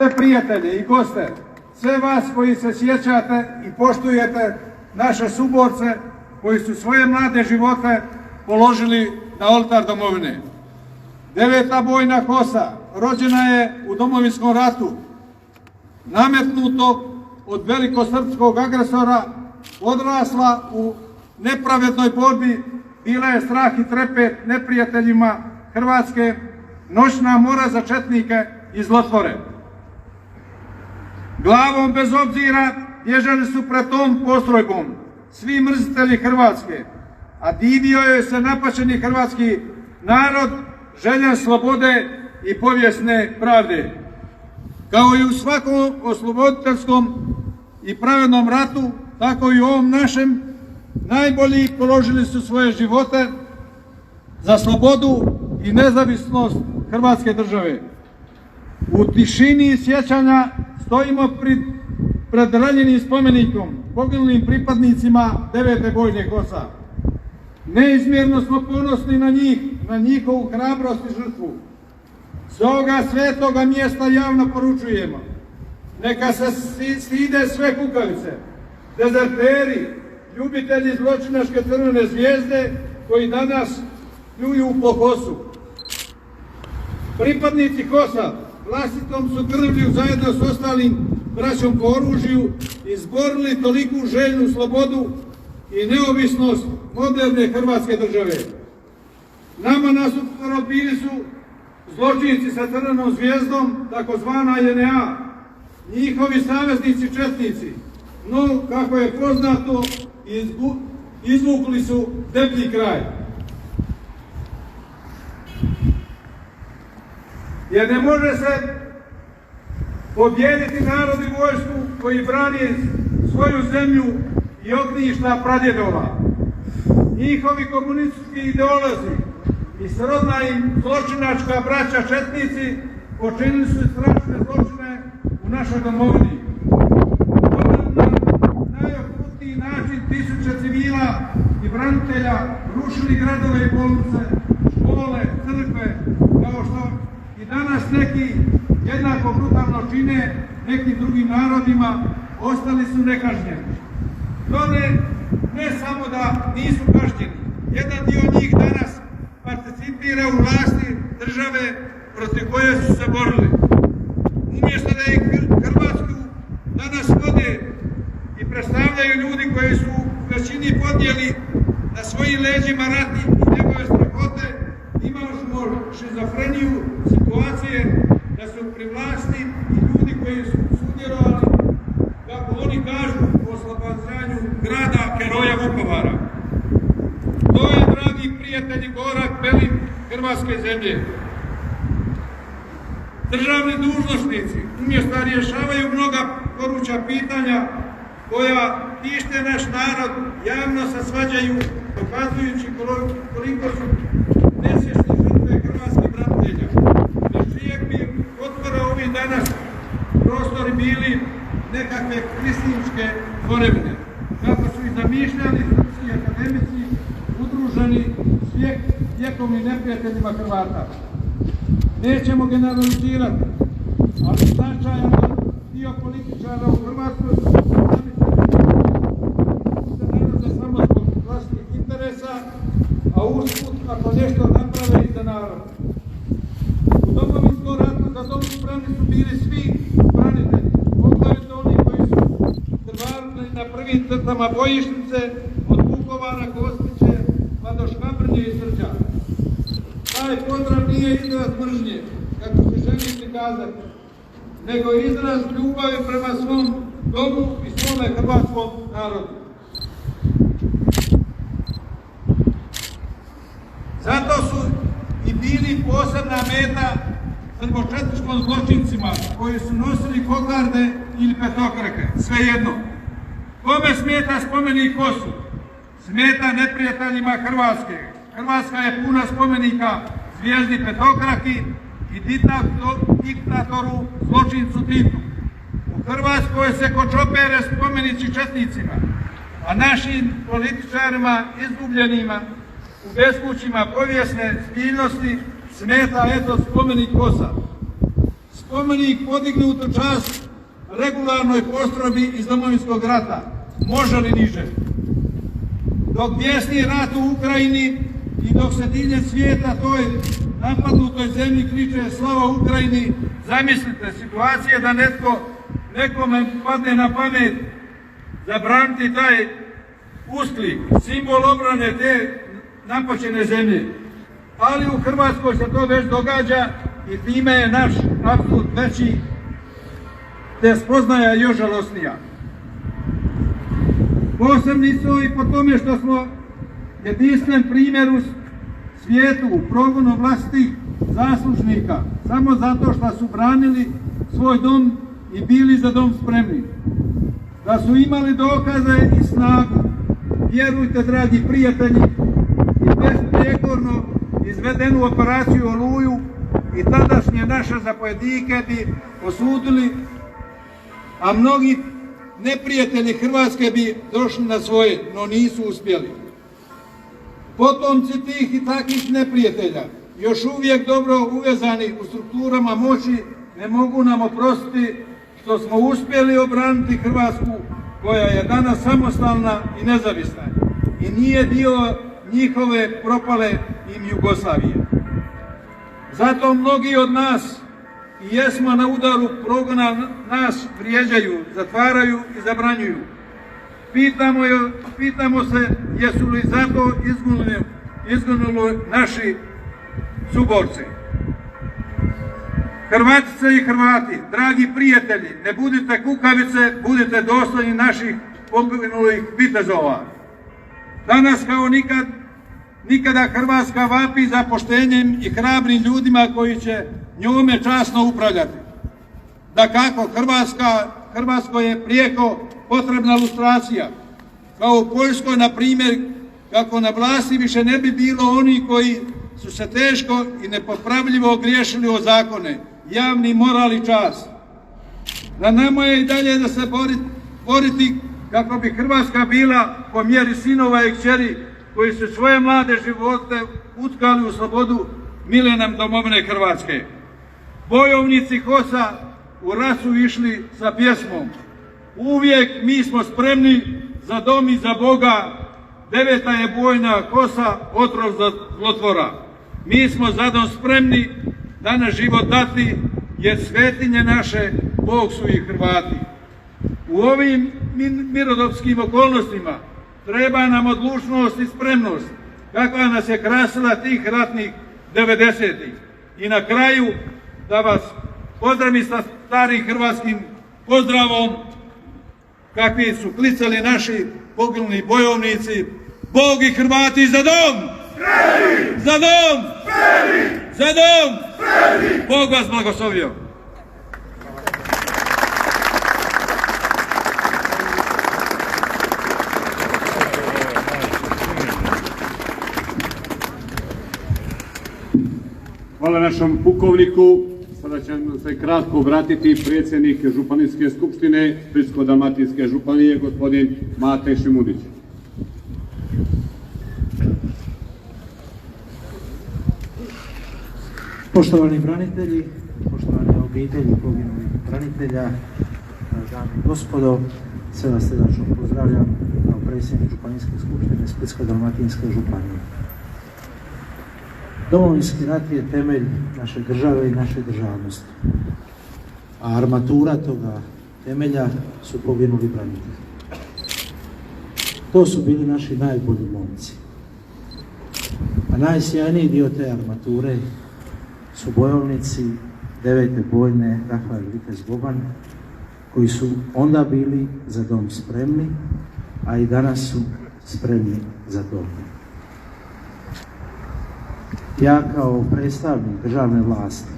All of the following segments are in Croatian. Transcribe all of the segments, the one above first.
sve prijatelje i goste, sve vas koji se sjećate i poštujete naše suborce koji su svoje mlade živote položili na oltar domovine. 9. bojna kosa rođena je u Domovinskom ratu, nametnuto od velikosrpskog agresora, odrasla u nepravednoj borbi, bila je strah i trepet neprijateljima Hrvatske, noćna mora za četnike i zlotvore. Glavom bez obzira bježali su pred tom postrojbom svi mrzitelji Hrvatske, a divio je se napaćeni hrvatski narod željen slobode i povijesne pravde. Kao i u svakom osloboditeljskom i pravednom ratu, tako i u ovom našem, najbolji položili su svoje živote za slobodu i nezavisnost Hrvatske države. U tišini sjećanja stojimo pred ranjenim spomenikom poginulim pripadnicima 9. bojne kosa. Neizmjerno smo ponosni na njih, na njihovu hrabrost i žrtvu. S ovoga svetoga mjesta javno poručujemo: neka se stide sve kukavice, dezerteri, ljubitelji zločinačke crvene zvijezde koji danas pljuju po kosu. Pripadnici kosa vlastitom su krvlju zajedno s ostalim braćom po oružju izborili toliku željnu slobodu i neovisnost moderne Hrvatske države. Nama nasuprot bili su zločinci sa crvenom zvijezdom, takozvana JNA, njihovi saveznici četnici, no, kako je poznato, izvukli su deblji kraj. Jer ne može se pobijediti narod i vojsku koji brani svoju zemlju i ognjišta pradjedova. Njihovi komunistički ideolozi i srodna im zločinačka braća četnici počinili su strašne zločine u našoj domovini. Na najokrutniji način tisuće civila i branitelja rušili gradove i bolnice, škole, crkve, kao što i danas neki jednako brutalno čine nekim drugim narodima, ostali su nekažnjeni. To ne samo da nisu kažnjeni, jedan dio njih danas participira u vlasti države protiv koje su se borili. Umjesto da ih Hrvatsku danas vode i predstavljaju ljudi koji su u većini podnijeli na svojim leđima rati i njegove strahote, imali smo šizofreniju situacije da su pri vlasti i ljudi koji su sudjelovali, kako oni kažu, u oslobađanju grada heroja Vukovara. To je, dragi prijatelji, gorak pelik Hrvatske zemlje. Državni dužnosnici umjesto da rješavaju mnoga goruća pitanja koja tište naš narod, javno se svađaju, dokazujući koliko su nesvjesni žrtve hrvatskih branitelja. Bez čijeg bi otvora ovih danas prostori bili nekakve kristinske tvorevine, kako su ih zamišljali srpski akademici udruženi s vjekovnim neprijateljima Hrvata. Nećemo generalizirati, ali značajan dio političara u Hrvatskoj se nalaze samo zbog vlastnih interesa, a usput ako nešto naprave i za narod. U Domovinskom ratu za dom spremni su bili svi branitelji, poglavito oni koji su krvarili na prvim crtama bojišnice od Vukovara, Gospiće, pa do Škabrnje i Srđa. Taj pozdrav nije izraz mržnje, kako se želi prikazati, nego izraz ljubavi prema svom domu i svome hrvatskom narodu. Zato su i bili posebna meta srbočetničkom zločincima koji su nosili kokarde ili petokrake, svejedno. Kome smeta spomenik kosu? Smeta neprijateljima Hrvatske. Hrvatska je puna spomenika zvijezdi petokraki i diktatoru zločincu Titu. U Hrvatskoj se kočopere spomenici četnicima, a našim političarima izgubljenima u bespućima povijesne zbiljnosti smeta eto spomenik kosa. spomenik podignut u čast regularnoj postrojbi iz Domovinskog rata. Može li niže? Dok bjesni rat u Ukrajini i dok se diljem svijeta toj napadnutoj zemlji kriče slava Ukrajini, zamislite situacije da nekome padne na pamet zabraniti taj usklik, simbol obrane te napaćene zemlje. Ali u Hrvatskoj se to već događa i time je naš apsurd veći, te spoznaja još žalosnija. Posebni su i po tome što smo jedinstven primjer u svijetu u progonu vlastitih zaslužnika, samo zato što su branili svoj dom i bili za dom spremni. Da su imali dokaze i snagu, vjerujte dragi prijatelji, i besprijekorno izvedenu operaciju Oluju i tadašnje naše zapovjednike bi osudili, a mnogi neprijatelji Hrvatske bi došli na svoje, no nisu uspjeli. Potomci tih i takvih neprijatelja, još uvijek dobro uvezani u strukturama moći, ne mogu nam oprostiti što smo uspjeli obraniti Hrvatsku, koja je danas samostalna i nezavisna i nije dio njihove propale im Jugoslavije. Zato mnogi od nas i jesmo na udaru progona, nas vrijeđaju, zatvaraju i zabranjuju. Pitamo se jesu li zato izginuli naši suborci. Hrvatice i Hrvati, dragi prijatelji, ne budite kukavice, budite dostojni naših poginulih vitezova. Danas kao nikada Hrvatska vapi za poštenjem i hrabrim ljudima koji će njome časno upravljati. Dakako, Hrvatskoj je prijeko potrebna lustracija, kao u Poljskoj, na primjer, kako na vlasti više ne bi bilo oni koji su se teško i nepopravljivo ogriješili o zakone, javni moral i čast. Na nama je i dalje da se boriti kako bi Hrvatska bila po mjeri sinova i kćeri koji su svoje mlade živote utkali u slobodu mile nam domovine Hrvatske. Bojovnici HOS-a u rasu išli sa pjesmom: uvijek mi smo spremni za dom i za Boga, 9. je bojna kosa, otrov za zlotvora. Mi smo za dom spremni danas život dati, jer svetinje naše Bog su i Hrvati. U ovim mirnodopskim okolnostima treba nam odlučnost i spremnost kakva nas je krasila tih ratnih 90-ih. I na kraju da vas pozdravim sa starim hrvatskim pozdravom kakvi su klicali naši poginuli bojovnici: Bog i Hrvati za dom! Spremni! Za dom! Spremni! Za dom! Spremni! Bog vas blagoslovio! Hvala našom pukovniku. Sada će se kratko obratiti predsjednik Županijske skupštine Splitsko-dalmatinske županije, gospodin Mate Šimunić. Poštovani branitelji, poštovane obitelji poginulih branitelja, dame i gospodo, sve vas srdačno pozdravljam kao predsjednik Županijske skupštine Splitsko-dalmatinske županije. Domovinski rat je temelj naše države i naše državnosti, a armatura toga temelja su poginuli branitelji. To su bili naši najbolji momci. A najsjajniji dio te armature su bojovnici 9. bojne Rahvar Vitez Boban, koji su onda bili za dom spremni, a i danas su spremni za dom. Ja kao predstavnik državne vlasti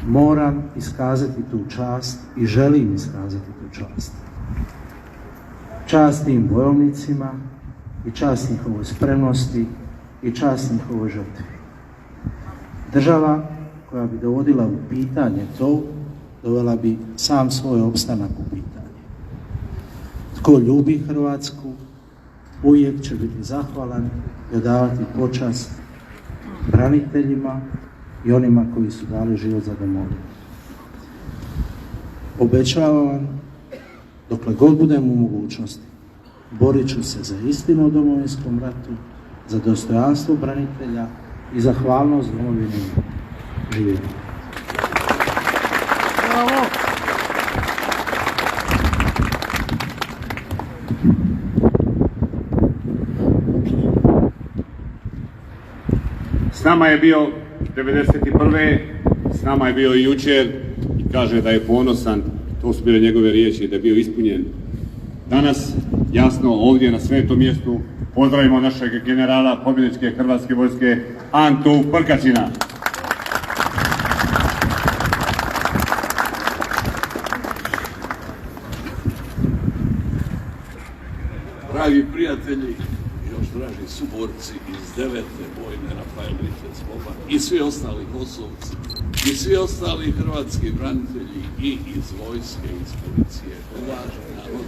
moram iskazati tu čast i želim iskazati tu čast. Čast tim bojovnicima i čast njihovoj spremnosti i čast njihovoj žrtvi. Država koja bi dovodila u pitanje to, dovela bi sam svoj opstanak u pitanje. Tko ljubi Hrvatsku, uvijek će biti zahvalan i odavati počast braniteljima i onima koji su dali život za domovinu. Obećavam vam, dokle god budem u mogućnosti, borit ću se za istinu o Domovinskom ratu, za dostojanstvo branitelja i zahvalnost domovini. Živjeli. S nama je bio 1991. S nama je bio i jučer i kaže da je ponosan, to su bile njegove riječi, da je bio ispunjen. Danas, jasno, ovdje na svetom mjestu pozdravimo našeg generala pobjedničke Hrvatske vojske Antu Prkačina. Dragi prijatelji, još dragi suborci iz 9. bojne Rafaelice Zboba i svi ostali HOS-ovci i svi ostali hrvatski branitelji i iz vojske, iz policije, uvaženi narod.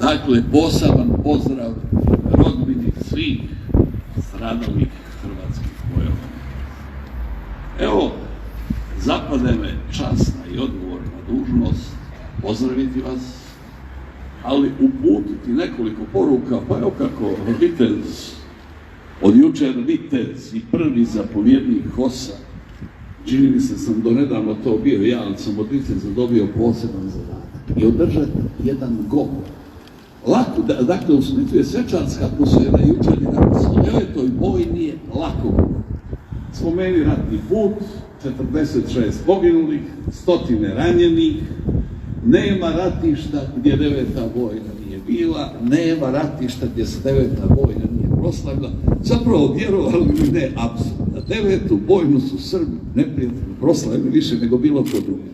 Dakle, poseban pozdrav rodbini svih stradalih hrvatskih bojova. Evo, zapade me časna i odgovorna dužnost pozdraviti vas, ali uputiti nekoliko poruka, pa evo kako vitez, od jučer vitez i prvi zapovjednik HOS-a, čini mi se sam do nedavno to bio ja, ali sam od viteza dobio poseban zadatak i održati jedan govor. Lako, dakle u Splitu je svečarska atmosfera jučer i danas, u 9. bojni nije lako govor. Spomeni ratni put, 46 poginulih, 100 ranjenih, nema ratišta gdje 9. bojna nije bila, nema ratišta gdje se 9. bojna nije proslavila. Zapravo, vjerovali ili ne, apsolutno. 9. bojnu su Srbi neprijatelji proslavili više nego bilo ko drugi.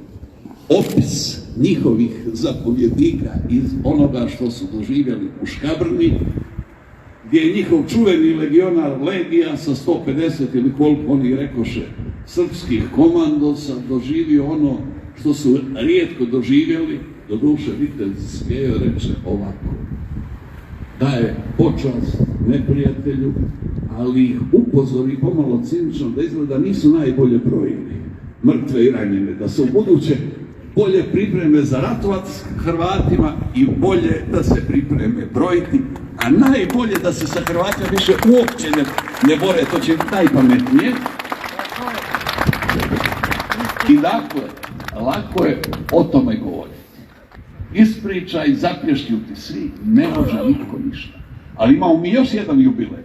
Opis njihovih zapovjednika iz onoga što su doživjeli u Škabrni, gdje je njihov čuveni legionar Legija sa 150 ili koliko oni rekoše srpskih komandosa doživio ono što su rijetko doživjeli, do duše vitez Skejo reče ovako: daje počast neprijatelju, ali ih upozori pomalo cinično da izgleda nisu najbolje brojili mrtve i ranjene, da se u buduće bolje pripreme za ratovat s Hrvatima i bolje da se pripreme brojiti, a najbolje da se sa Hrvatima više uopće ne bore, to će najpametnije. I dakle, lako je o tome govoriti. Ispričaj, zaplješćuti svi, ne može niko ništa. Ali imamo mi još jedan jubilej.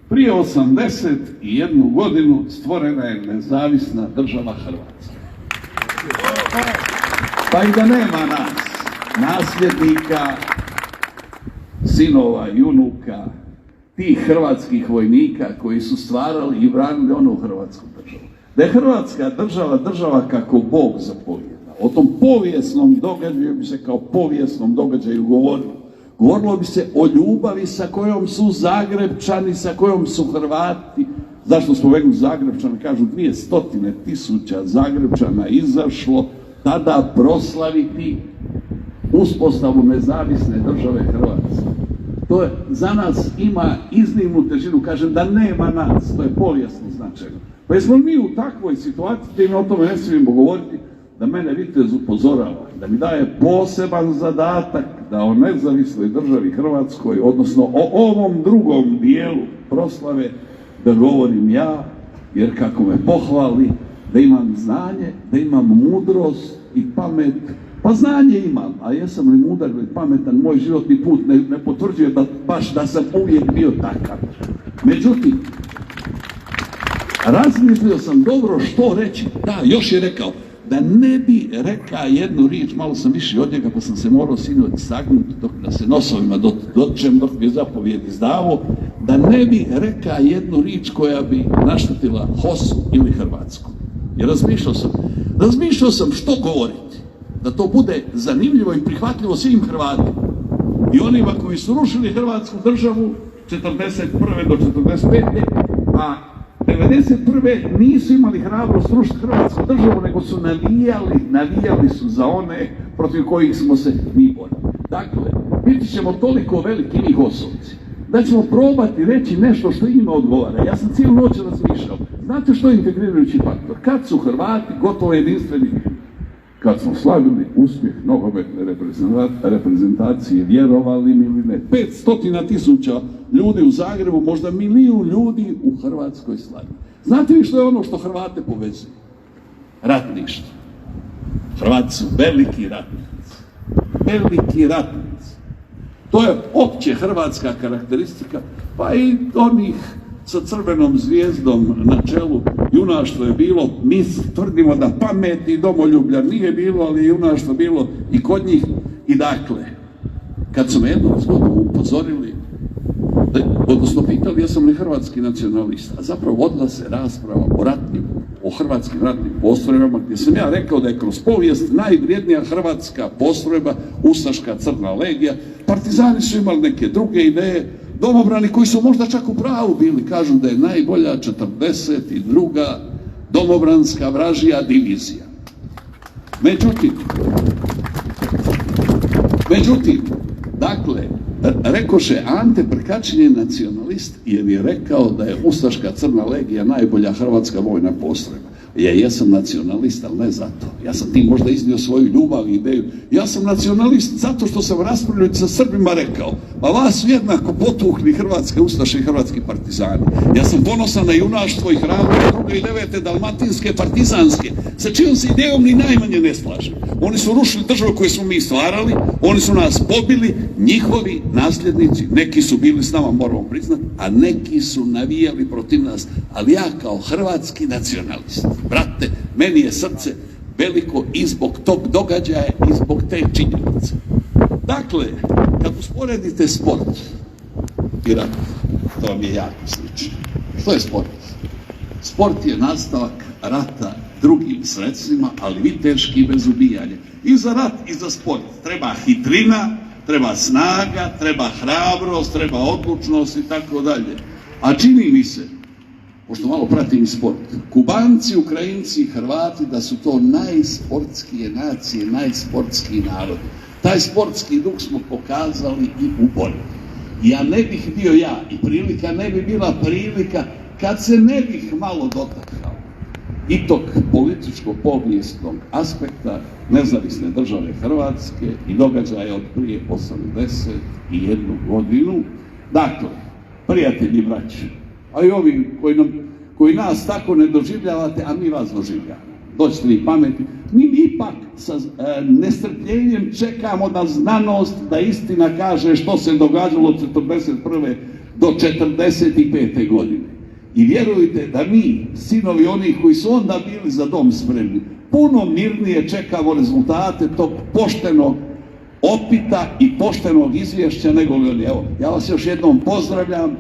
Prije 81 godinu stvorena je nezavisna država Hrvatska. Pa i da nema nas, nasljednika, sinova i unuka, tih hrvatskih vojnika koji su stvarali i branili onu hrvatsku državu. Da je Hrvatska država, država kako Bog zapovijeda. O tom povijesnom događaju bi se kao povijesnom događaju govorilo. Govorilo bi se o ljubavi sa kojom su Zagrebčani, sa kojom su Hrvati. Zašto spomenu Zagrebčani? Kažu 200.000 Zagrebčana izašlo tada proslaviti uspostavu nezavisne države Hrvatske. To je, za nas ima iznimnu težinu, kažem da nema nas, to je povijesno značajno. Pa jesmo mi u takvoj situaciji, da mi o tome ne smijemo govoriti, da mene vitez upozorava, da mi daje poseban zadatak da o nezavisnoj državi Hrvatskoj, odnosno o ovom drugom dijelu proslave, da govorim ja, jer kako me pohvali, da imam znanje, da imam mudrost i pamet. Pa znanje imam, a jesam li mudar ili pametan, moj životni put ne potvrđuje baš da sam uvijek bio takav. Međutim, razmislio sam dobro što reći. Da, još je rekao, da ne bi rekao jednu riječ, malo sam više od njega pa sam se morao sinoć sagnuti da se nosovima dočem dok bi zapovijed izdavao, da ne bi rekao jednu riječ koja bi naštetila HOS-u ili Hrvatsku. Jer razmišljao sam što govoriti, da to bude zanimljivo i prihvatljivo svim Hrvatima. I onima koji su rušili Hrvatsku državu 1941. do 1945. a 1991. nisu imali hrabrost rušiti Hrvatsku državu, nego su navijali su za one protiv kojih smo se mi borili. Dakle, biti ćemo toliko veliki mi HOS-ovci, da ćemo probati reći nešto što njima odgovara. Ja sam cijelu noć razmišljao. Znate što je integrirajući faktor? Kad su Hrvati gotovo jedinstveni? Kad smo slavili uspjeh nogometne reprezentacije, vjerovali mi ili ne, 500.000 ljudi u Zagrebu, možda 1 milijun ljudi u Hrvatskoj slavi. Znate li što je ono što Hrvate povezuje? Ratništvo. Hrvati su veliki ratnici. Veliki ratnici. To je opće hrvatska karakteristika, pa i onih sa crvenom zvijezdom na čelu. Junaštvo je bilo, mi tvrdimo da pameti i domoljublja nije bilo, ali je junaštvo bilo i kod njih. I dakle, kad su me jednom zgodom upozorili, odnosno pitali jesam li hrvatski nacionalista, a zapravo vodila se rasprava o hrvatskim ratnim postrojbama, gdje sam ja rekao da je kroz povijest najvrijednija hrvatska postrojba ustaška Crna legija. Partizani su imali neke druge ideje, domobrani koji su možda čak u pravu bili, kažu da je najbolja 42. domobranska vražija divizija. Međutim, dakle, rekoše Ante Prkačin je nacionalist jer je rekao da je ustaška Crna legija najbolja hrvatska vojna postrojba. Ja jesam nacionalist, ali ne zato. Ja sam tim možda iznio svoju ljubav i ideju. Ja sam nacionalist zato što sam raspravljajući sa Srbima rekao, pa vas su jednako potuhli hrvatske ustaše i hrvatski partizani. Ja sam ponosan na junaštvo i hrabrost 2. i 9. dalmatinske partizanske, sa čijom se idejom ni najmanje ne slažem. Oni su rušili državu koju smo mi stvarali, oni su nas pobili, njihovi nasljednici, neki su bili s nama, moramo priznati, a neki su navijali protiv nas. Ali ja kao hrvatski nacionalist, brate, meni je srce veliko i zbog tog događaja i zbog te činjenice. Dakle, kad usporedite sport i rat, to vam je jako slično. Što je sport? Sport je nastavak rata drugim sredstvima, ali viteški bez ubijanja. I za rat i za sport treba hitrina, treba snaga, treba hrabrost, treba odlučnost i tako dalje. A čini mi se, pošto malo pratim sport, Kubanci, Ukrajinci i Hrvati da su to najsportskije nacije, najsportskiji narod. Taj sportski duh smo pokazali i u borbi. Ja ne bih bio ja i prilika ne bi bila prilika kad se ne bih malo dotakao i tog političko-povijesnog aspekta nezavisne države Hrvatske i događaja od prije 81 godinu. Dakle, prijatelji, braće, a i ovi koji nas tako ne doživljavate, a mi vas doživljavamo. Doćete vi pameti. Mi ipak sa nestrpljenjem čekamo da znanost, da istina kaže što se događalo od 1941. do 1945. godine. I vjerujte da mi, sinovi onih koji su onda bili za dom spremni, puno mirnije čekamo rezultate tog poštenog opita i poštenog izvješća nego li oni. Evo, ja vas još jednom pozdravljam.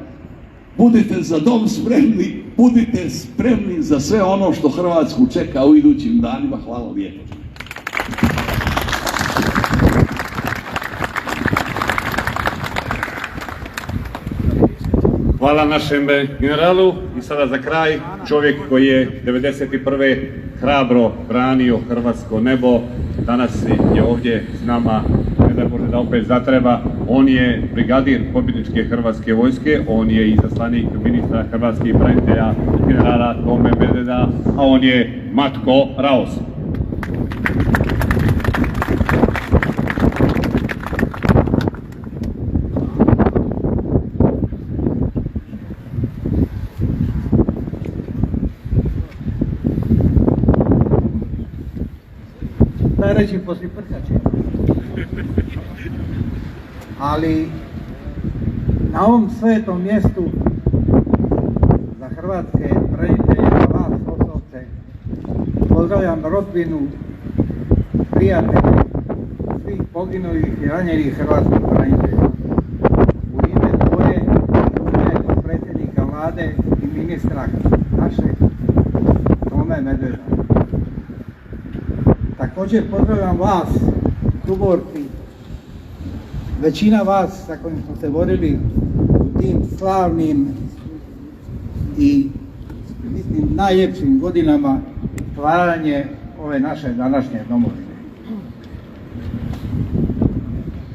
Budite za dom spremni, budite spremni za sve ono što Hrvatsku čeka u idućim danima. Hvala lijepo. Hvala našem generalu i sada za kraj čovjek koji je 1991. hrabro branio hrvatsko nebo, danas je ovdje s nama, ne da Bože da opet zatreba, on je brigadir pobjedničke hrvatske vojske, on je izaslanik ministra hrvatskih branitelja generala Tome Medveda, a on je Matko Raos. Reći poslije Prkača. Ali na ovom svetom mjestu za hrvatske branitelje, za vas osobce, pozdravljam rodbinu, prijatelje svih poginulih i ranjenih hrvatskih branitelja. U ime tvoje, u ime predsjednika vlade i ministra našeg Tome Medveda. Također pozdravljam vas, suborci, većina vas sa kojim smo se borili u tim slavnim i mislim najljepšim godinama stvaranje ove naše današnje domovine.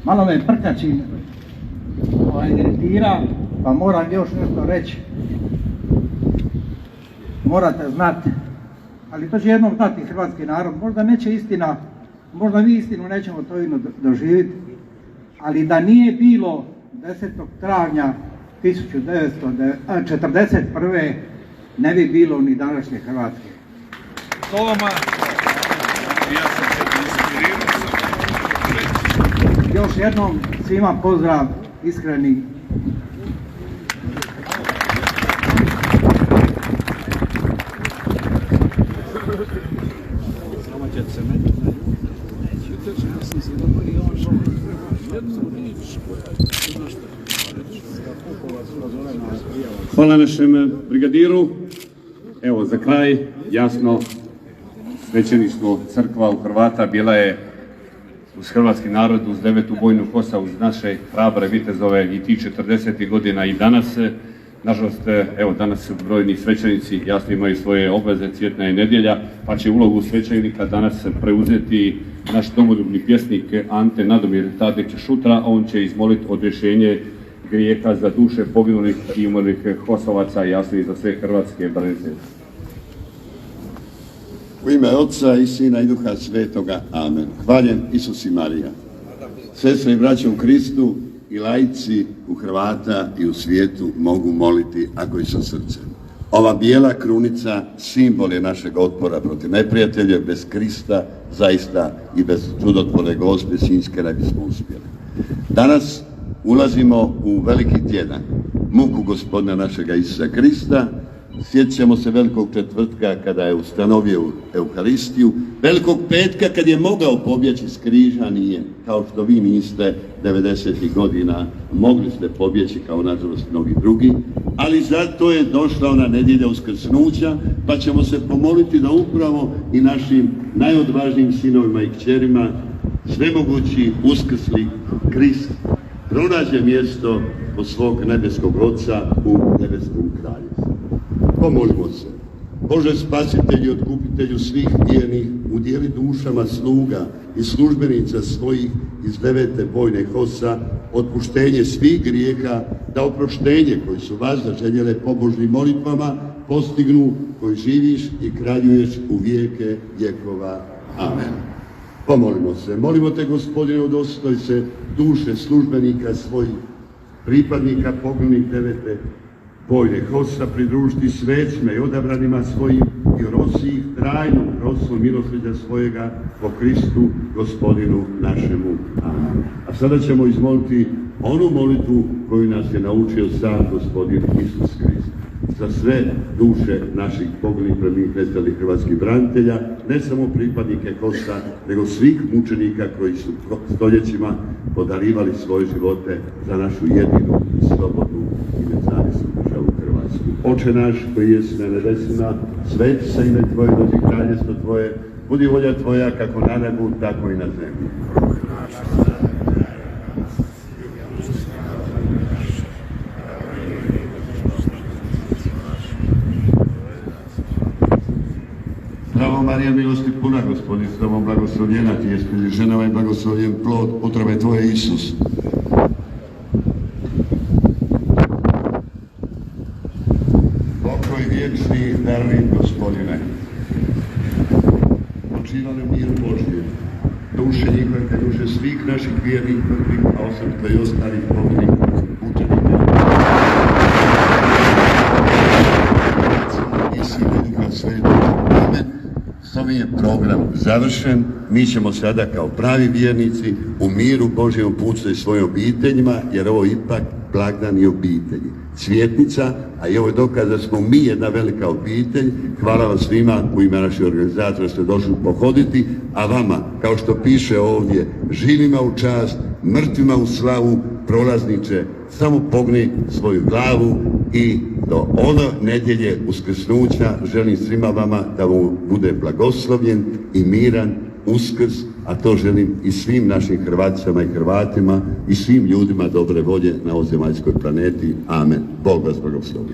Malo me Prkačin iritira Pa moram još nešto reći. Morate znati, ali to će jednom znati hrvatski narod. Možda neće istina, možda mi istinu nećemo to doživjeti, ali da nije bilo 10. travnja 1941. ne bi bilo ni današnje Hrvatske. Toma. Ja sam se inspirirao sam. Još jednom svima pozdrav, iskreni. Hvala našem brigadiru. Evo za kraj, jasno, svećeništvo crkva u Hrvata bila je uz hrvatski narod, uz 9. bojnu HOS-a, uz naše hrabre vitezove i tih 40. godina i danas. Nažalost, evo danas brojni svećenici jasno imaju svoje obveze, Cvjetna je nedjelja, pa će ulogu svećenika danas preuzeti naš domoljubni pjesnik Ante Nadomir Tadić Šutra. On će izmoliti odrješenje grijeha za duše poginulih i umrlih HOS-ovaca, jasno i za sve hrvatske branitelje. U ime Otca i Sina i Duha Svetoga. Amen. Hvaljen Isus i Marija. Sestre i braće u Kristu i laici u Hrvata i u svijetu mogu moliti ako i sa srcem. Ova bijela krunica simbol je našeg otpora protiv neprijatelja. Bez Krista zaista i bez čudotvorne Gospe Sinjske ne bismo uspjeli. Danas ulazimo u veliki tjedan, muku Gospodina našega Isusa Krista. Sjećamo se Velikog četvrtka kada je ustanovio Euharistiju, Velikog petka kad je mogao pobjeći s križa, nije, kao što vi niste 90. godina, mogli ste pobjeći kao nažalost mnogi drugi, ali zato je došla ona nedjelja uskrsnuća, pa ćemo se pomoliti da upravo i našim najodvažnijim sinovima i kćerima svemogući uskrsli Krist pronađe mjesto od svog nebeskog Oca u nebeskom kraljevstvu. Pomolimo se. Bože spasitelju i otkupitelju svih vjernih, udjeli dušama sluga i službenica svojih iz 9. bojne HOS-a otpuštenje svih grijeha, da oproštenje koji su vas zaželjele pobožnim molitvama postignu, koji živiš i kraljuješ u vijeke vjekova. Amen. Pomolimo se. Molimo te, Gospodine, udostoj se duše službenika svojih, pripadnika poginulih 9. bojne HOS-a, pridružiti svecima i odabranima svojim i orosi ih trajnom rodstvom milosrđa svojega po Kristu Gospodinu našemu. Amen. A sada ćemo izmoliti onu molitvu koju nas je naučio sam Gospodin Isus Krist. Za sve duše naših poginulih, preminulih, nestalih hrvatskih branitelja, ne samo pripadnike HOS-a, nego svih mučenika koji su stoljećima podarivali svoje živote za našu jedinu, slobodnu i nezavisnu državu Hrvatsku. Oče naš koji jesi na nebesima, sveti se ime Tvoje, dođi kraljestvo Tvoje, budi volja Tvoja kako na nebu, tako i na zemlji. Zdravo Marija, milosti puna, Gospodin s tobom, blagoslovljena ti jesi među ženama i blagoslovljen plod utrobe Tvoje, Isus. Pokoj vječni daruj, Gospodine. Počivali u miru Božjem. Duše njihove, te duše svih naših vjernih mrtvih, a osobito i ostalih poginulih mučenika. I Sina i Duha Svetoga. Amen. S ovim je program završen. Mi ćemo sada kao pravi vjernici u miru Božjem uputiti svojim obiteljima, jer ovo je ipak blagdan i obitelji. Cvjetnica, a i ovo je dokaz da smo mi jedna velika obitelj. Hvala vam svima u ime naših organizatora ste došli pohoditi, a vama, kao što piše ovdje, živima u čast, mrtvima u slavu, prolazniče, samo pogni svoju glavu i do ono nedjelje uskrsnuća želim svima vama da mu bude blagoslovljen i miran Uskrs, a to želim i svim našim Hrvaticama i Hrvatima i svim ljudima dobre volje na ovoj zemaljskoj planeti. Amen. Bog vas blagoslovi.